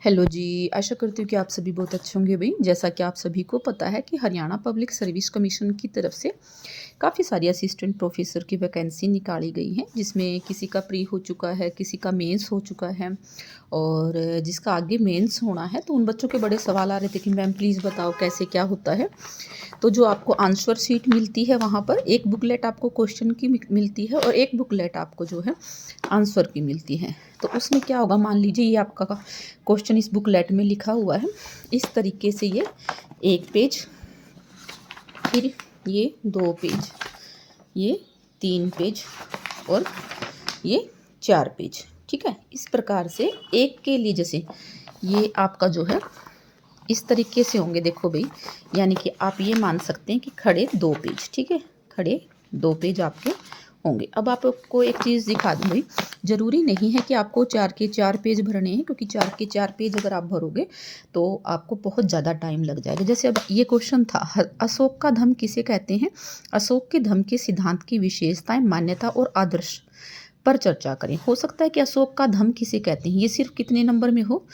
Hello जी, आशा करती हूँ कि आप सभी बहुत अच्छे होंगे भई। जैसा कि आप सभी को पता है कि हरियाणा पब्लिक सर्विस कमीशन की तरफ से काफ़ी सारी असिस्टेंट प्रोफ़ेसर की वैकेंसी निकाली गई हैं, जिसमें किसी का प्री हो चुका है, किसी का मेंस हो चुका है और जिसका आगे मेंस होना है, तो उन बच्चों के बड़े सवाल आ रहे थे कि मैम प्लीज़ बताओ कैसे क्या होता है। तो जो आपको आंसर शीट मिलती है वहाँ पर एक बुकलेट आपको क्वेश्चन की मिलती है और एक बुकलेट आपको जो है आंसर की मिलती है। तो उसमें क्या होगा, मान लीजिए ये आपका क्वेश्चन इस बुकलेट में लिखा हुआ है इस तरीके से, ये एक पेज, फिर ये दो पेज, ये तीन पेज और ये चार पेज। ठीक है, इस प्रकार से एक के लिए जैसे ये आपका जो है इस तरीके से होंगे। देखो भाई, यानी कि आप ये मान सकते हैं कि खड़े दो पेज, ठीक है, खड़े दो पेज आपके होंगे। अब आपको एक चीज़ दिखा दूँ भाई, ज़रूरी नहीं है कि आपको चार के चार पेज भरने हैं, क्योंकि चार के चार पेज अगर आप भरोगे तो आपको बहुत ज़्यादा टाइम लग जाएगा। जैसे अब ये क्वेश्चन था, अशोक का धम्म किसे कहते हैं? अशोक के धम्म के सिद्धांत की विशेषताएं, मान्यता और आदर्श पर चर्चा करें। हो सकता है कि अशोक का धम्म किसे कहते हैं, ये सिर्फ कितने नंबर में हो,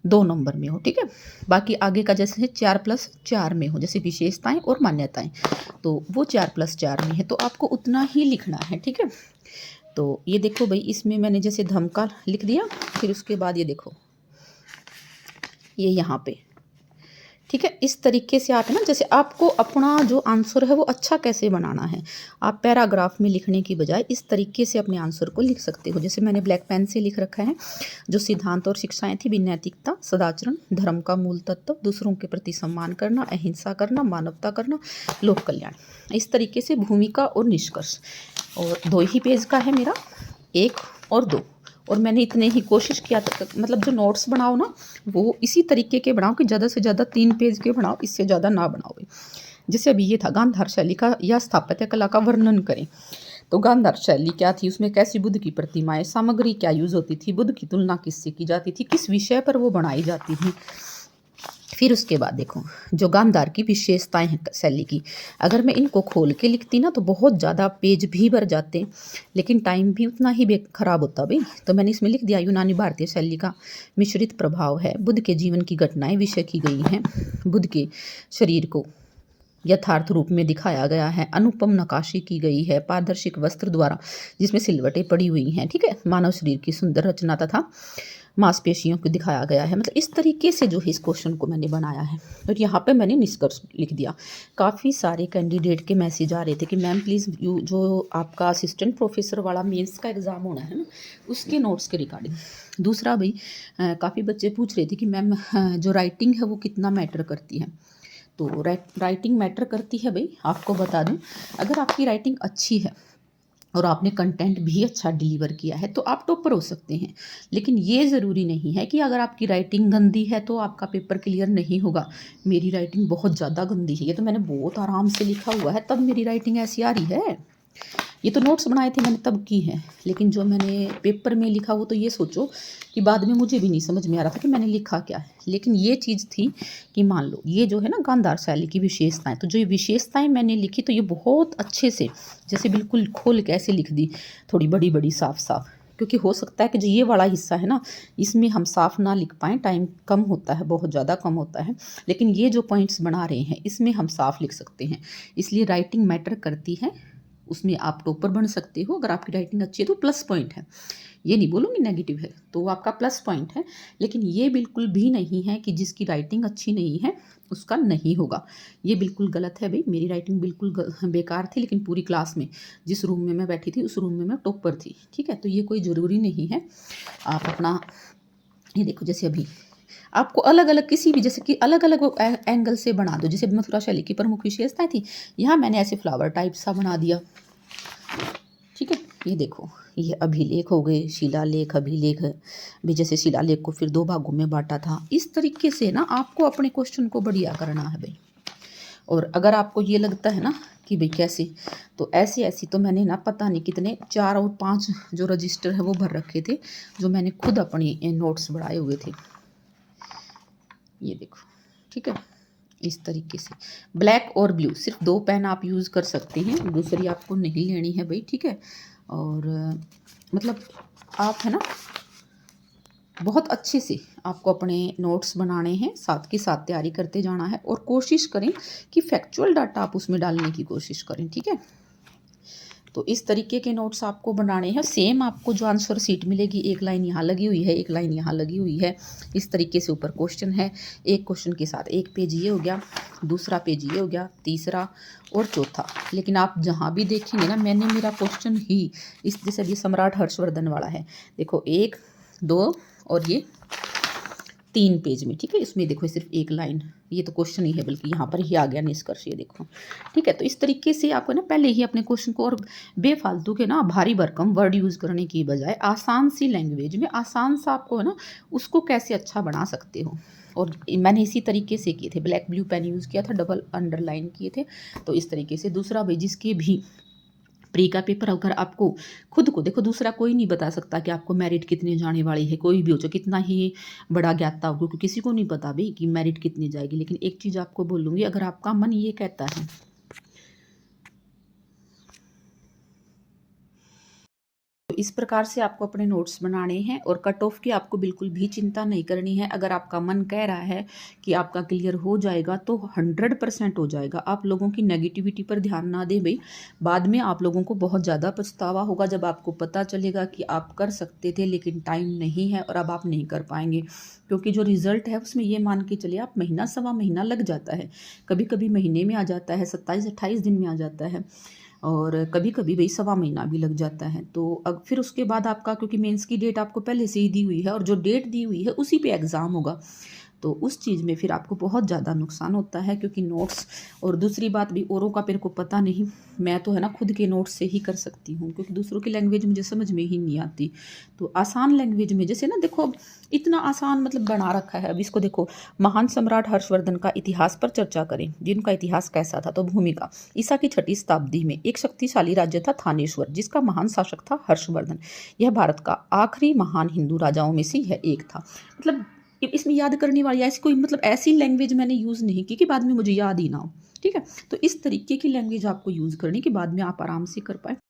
2 नंबर में हो। ठीक है, बाकी आगे का जैसे 4+4 में हो, जैसे विशेषताएं और मान्यताएं, तो वो 4+4 में है, तो आपको उतना ही लिखना है। ठीक है, तो ये देखो भाई, इसमें मैंने जैसे धम्म का लिख दिया, फिर उसके बाद ये देखो ये यहाँ पे, ठीक है, इस तरीके से आप है ना, जैसे आपको अपना जो आंसर है वो अच्छा कैसे बनाना है, आप पैराग्राफ में लिखने की बजाय इस तरीके से अपने आंसर को लिख सकते हो। जैसे मैंने ब्लैक पेन से लिख रखा है, जो सिद्धांत और शिक्षाएं थी, नैतिकता, सदाचरण, धर्म का मूल तत्व, दूसरों के प्रति सम्मान करना, अहिंसा करना, मानवता करना, लोक कल्याण। इस तरीके से भूमिका और निष्कर्ष, और 2 ही पेज का है मेरा, 1 और 2, और मैंने इतने ही कोशिश किया था, मतलब जो नोट्स बनाओ ना वो इसी तरीके के बनाओ कि ज़्यादा से ज़्यादा 3 पेज के बनाओ, इससे ज़्यादा ना बनाओ। जैसे अभी ये था, गांधार शैली का या स्थापत्य कला का वर्णन करें। तो गांधार शैली क्या थी, उसमें कैसी बुद्ध की प्रतिमाएं, सामग्री क्या यूज़ होती थी, बुद्ध की तुलना किससे की जाती थी, किस विषय पर वो बनाई जाती थी। फिर उसके बाद देखो, जो गांधार की विशेषताएं हैं शैली की, अगर मैं इनको खोल के लिखती ना तो बहुत ज़्यादा पेज भी भर जाते, लेकिन टाइम भी उतना ही खराब होता भाई। तो मैंने इसमें लिख दिया, यूनानी भारतीय शैली का मिश्रित प्रभाव है, बुद्ध के जीवन की घटनाएं विषय की गई हैं, बुद्ध के शरीर को यथार्थ रूप में दिखाया गया है, अनुपम नक्काशी की गई है पारदर्शिक वस्त्र द्वारा जिसमें सिलवटें पड़ी हुई हैं। ठीक है, मानव शरीर की सुंदर रचना तथा मांसपेशियों को दिखाया गया है। मतलब इस तरीके से जो है इस क्वेश्चन को मैंने बनाया है, और यहाँ पे मैंने निष्कर्ष लिख दिया। काफ़ी सारे कैंडिडेट के मैसेज आ रहे थे कि मैम प्लीज़ जो आपका असिस्टेंट प्रोफेसर वाला मेंस का एग्ज़ाम होना है ना, उसके नोट्स के रिगार्डिंग। दूसरा भाई, काफ़ी बच्चे पूछ रहे थे कि मैम जो राइटिंग है वो कितना मैटर करती है। तो राइटिंग मैटर करती है भाई, आपको बता दूं, अगर आपकी राइटिंग अच्छी है और आपने कंटेंट भी अच्छा डिलीवर किया है तो आप टॉपर हो सकते हैं। लेकिन ये ज़रूरी नहीं है कि अगर आपकी राइटिंग गंदी है तो आपका पेपर क्लियर नहीं होगा। मेरी राइटिंग बहुत ज़्यादा गंदी है, ये तो मैंने बहुत आराम से लिखा हुआ है, तब मेरी राइटिंग ऐसी आ रही है। ये तो नोट्स बनाए थे मैंने तब की है, लेकिन जो मैंने पेपर में लिखा वो तो ये सोचो कि बाद में मुझे भी नहीं समझ में आ रहा था कि मैंने लिखा क्या है। लेकिन ये चीज़ थी कि मान लो ये जो है ना गांधार शैली की विशेषताएं, तो जो ये विशेषताएं मैंने लिखी तो ये बहुत अच्छे से, जैसे बिल्कुल खोल के ऐसे लिख दी, थोड़ी बड़ी बड़ी साफ साफ, क्योंकि हो सकता है कि जो ये वाला हिस्सा है ना इसमें हम साफ ना लिख पाएँ, टाइम कम होता है, बहुत ज़्यादा कम होता है, लेकिन ये जो पॉइंट्स बना रहे हैं इसमें हम साफ लिख सकते हैं। इसलिए राइटिंग मैटर करती है, उसमें आप टॉपर बन सकते हो। अगर आपकी राइटिंग अच्छी है तो प्लस पॉइंट है, ये नहीं बोलूँगी नेगेटिव है, तो वो आपका प्लस पॉइंट है। लेकिन ये बिल्कुल भी नहीं है कि जिसकी राइटिंग अच्छी नहीं है उसका नहीं होगा, ये बिल्कुल गलत है भाई। मेरी राइटिंग बिल्कुल बेकार थी, लेकिन पूरी क्लास में जिस रूम में मैं बैठी थी उस रूम में मैं टॉपर थी। ठीक है, तो ये कोई ज़रूरी नहीं है। आप अपना ये देखो, जैसे अभी आपको अलग अलग किसी भी, जैसे कि अलग अलग एंगल से बना दो। जैसे मथुरा शैली की प्रमुख विशेषताएं थी, यहाँ मैंने ऐसे फ्लावर टाइप सा बना दिया। ठीक है, ये देखो, ये अभिलेख हो गए, शिलालेख, अभिलेख भी, जैसे शिलालेख को फिर 2 भागों में बांटा था। इस तरीके से ना आपको अपने क्वेश्चन को बढ़िया करना है भाई। और अगर आपको ये लगता है ना कि भाई कैसे, तो ऐसे ऐसी तो मैंने ना पता नहीं कितने 4 और 5 जो रजिस्टर है वो भर रखे थे, जो मैंने खुद अपनी नोट्स बढ़ाए हुए थे। ये देखो, ठीक है, इस तरीके से ब्लैक और ब्लू, सिर्फ 2 पेन आप यूज़ कर सकते हैं, दूसरी आपको नहीं लेनी है भाई। ठीक है, और मतलब आप है ना बहुत अच्छे से आपको अपने नोट्स बनाने हैं, साथ के साथ तैयारी करते जाना है और कोशिश करें कि फैक्चुअल डाटा आप उसमें डालने की कोशिश करें, ठीक है। तो इस तरीके के नोट्स आपको बनाने हैं। सेम आपको जो आंसर शीट मिलेगी, एक लाइन यहाँ लगी हुई है, एक लाइन यहाँ लगी हुई है, इस तरीके से ऊपर क्वेश्चन है। एक क्वेश्चन के साथ एक पेज ये हो गया, दूसरा पेज ये हो गया, तीसरा और चौथा। लेकिन आप जहाँ भी देखेंगे ना, मैंने मेरा क्वेश्चन ही इस जैसे ये सम्राट हर्षवर्धन वाला है, देखो 1 2 और ये 3 पेज में, ठीक है। इसमें देखो सिर्फ एक लाइन, ये तो क्वेश्चन ही है, बल्कि यहाँ पर ही आ गया निष्कर्ष, ये देखो, ठीक है। तो इस तरीके से आपको ना पहले ही अपने क्वेश्चन को, और बेफालतू के ना भारी भरकम वर्ड यूज़ करने की बजाय आसान सी लैंग्वेज में आसान सा आपको है ना उसको कैसे अच्छा बना सकते हो। और मैंने इसी तरीके से किए थे, ब्लैक ब्लू पेन यूज़ किया था, डबल अंडरलाइन किए थे। तो इस तरीके से दूसरा भाई जिसके भी प्री का पेपर अगर आपको खुद को देखो, दूसरा कोई नहीं बता सकता कि आपको मेरिट कितने जाने वाली है, कोई भी हो, चाहे कितना ही बड़ा ज्ञाता हो, क्योंकि किसी को नहीं पता भाई कि मेरिट कितनी जाएगी। लेकिन एक चीज़ आपको बोलूँगी, अगर आपका मन ये कहता है, तो इस प्रकार से आपको अपने नोट्स बनाने हैं और कट ऑफ की आपको बिल्कुल भी चिंता नहीं करनी है। अगर आपका मन कह रहा है कि आपका क्लियर हो जाएगा तो 100% हो जाएगा। आप लोगों की नेगेटिविटी पर ध्यान ना दें भाई, बाद में आप लोगों को बहुत ज़्यादा पछतावा होगा जब आपको पता चलेगा कि आप कर सकते थे लेकिन टाइम नहीं है और अब आप नहीं कर पाएंगे। क्योंकि जो रिज़ल्ट है उसमें ये मान के चलिए आप महीना सवा महीना लग जाता है, कभी कभी महीने में आ जाता है, 27-28 दिन में आ जाता है, और कभी कभी भाई सवा महीना भी लग जाता है। तो अब फिर उसके बाद आपका, क्योंकि मेंस की डेट आपको पहले से ही दी हुई है और जो डेट दी हुई है उसी पे एग्ज़ाम होगा, तो उस चीज़ में फिर आपको बहुत ज़्यादा नुकसान होता है। क्योंकि नोट्स, और दूसरी बात भी, औरों का मेरे को पता नहीं, मैं तो है ना खुद के नोट्स से ही कर सकती हूँ, क्योंकि दूसरों की लैंग्वेज मुझे समझ में ही नहीं आती। तो आसान लैंग्वेज में, जैसे ना देखो अब इतना आसान मतलब बना रखा है। अब इसको देखो, महान सम्राट हर्षवर्धन का इतिहास पर चर्चा करें, जिनका इतिहास कैसा था। तो भूमिका, ईसा की 6ठी शताब्दी में एक शक्तिशाली राज्य था थानेश्वर, जिसका महान शासक था हर्षवर्धन। यह भारत का आखिरी महान हिंदू राजाओं में से यह एक था। मतलब इसमें याद करने वाली ऐसी कोई मतलब ऐसी लैंग्वेज मैंने यूज़ नहीं की कि बाद में मुझे याद ही ना हो, ठीक है। तो इस तरीके की लैंग्वेज आपको यूज़ करनी कि बाद में आप आराम से कर पाए।